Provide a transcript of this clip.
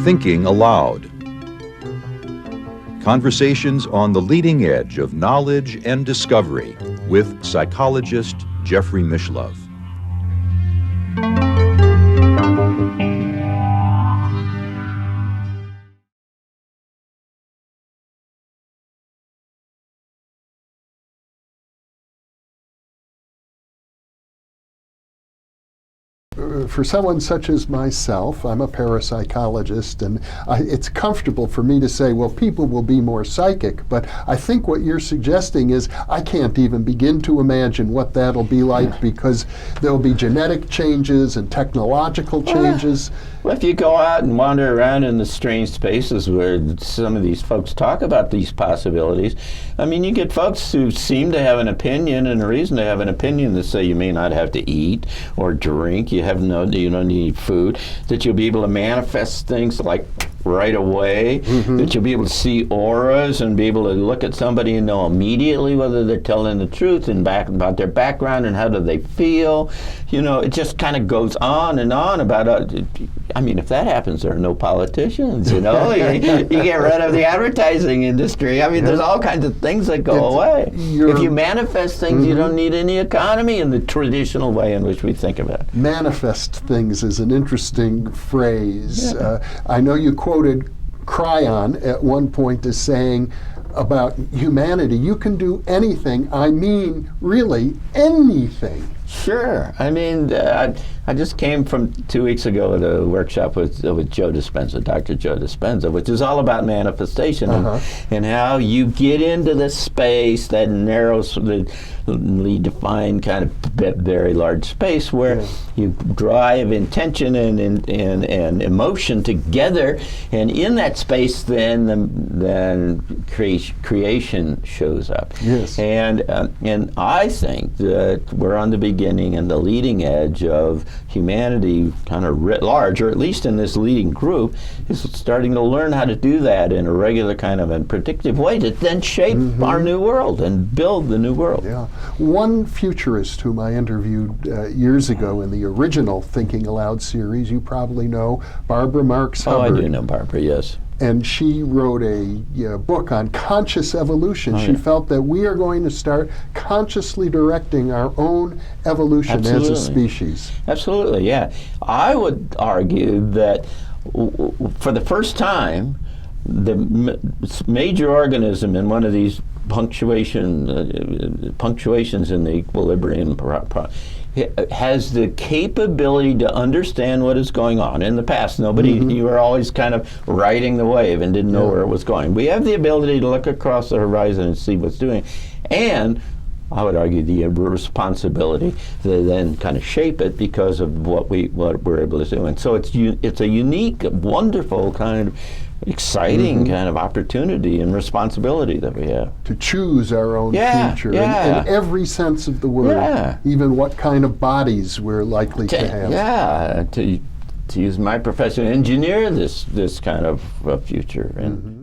Thinking Aloud. Conversations on the leading edge of knowledge and discovery with psychologist Jeffrey Mishlove. For someone such as myself, I'm a parapsychologist, and it's comfortable for me to say, well, people will be more psychic, but I think what you're suggesting is I can't even begin to imagine what that'll be like, because there'll be genetic changes and technological changes. Well, if you go out and wander around in the strange spaces where some of these folks talk about these possibilities, I mean, you get folks who seem to have an opinion and a reason to have an opinion that say you may not have to eat or drink, you don't need food, that you'll be able to manifest things like right away, that you'll be able to see auras and be able to look at somebody and know immediately whether they're telling the truth and about their background and how do they feel. It just kind of goes on and on about I mean, if that happens, there are no politicians, you get rid of the advertising industry. I mean, there's all kinds of things that go away. If you manifest things, you don't need any economy in the traditional way in which we think about it. Manifest things is an interesting phrase. I know you quoted Cryon at one point as saying about humanity, you can do anything. I mean, really, anything. Sure. I mean, I just came from 2 weeks ago at a workshop with Joe Dispenza, Dr. Joe Dispenza, which is all about manifestation and how you get into the space, that narrowly defined kind of very large space where you drive intention and emotion together, and in that space then creation shows up. Yes. And I think that we're on the beginning and the leading edge of humanity, kind of writ large, or at least in this leading group, is starting to learn how to do that in a regular kind of and predictive way to then shape our new world and build the new world. Yeah. One futurist whom I interviewed years ago in the original Thinking Aloud series, you probably know, Barbara Marx Hubbard. Oh, I do know Barbara, yes. And she wrote a book on conscious evolution. She felt that we are going to start consciously directing our own evolution as a species. Absolutely, yeah. I would argue that for the first time, the major organism in one of these punctuations in the equilibrium has the capability to understand what is going on. In the past, you were always kind of riding the wave and didn't know where it was going. We have the ability to look across the horizon and see what's doing, and I would argue the responsibility to then kind of shape it because of what we're able to do. And so it's a unique, wonderful kind of exciting kind of opportunity and responsibility that we have. To choose our own future in every sense of the word, even what kind of bodies we're likely to have. Yeah, to use my profession, engineer this kind of future. And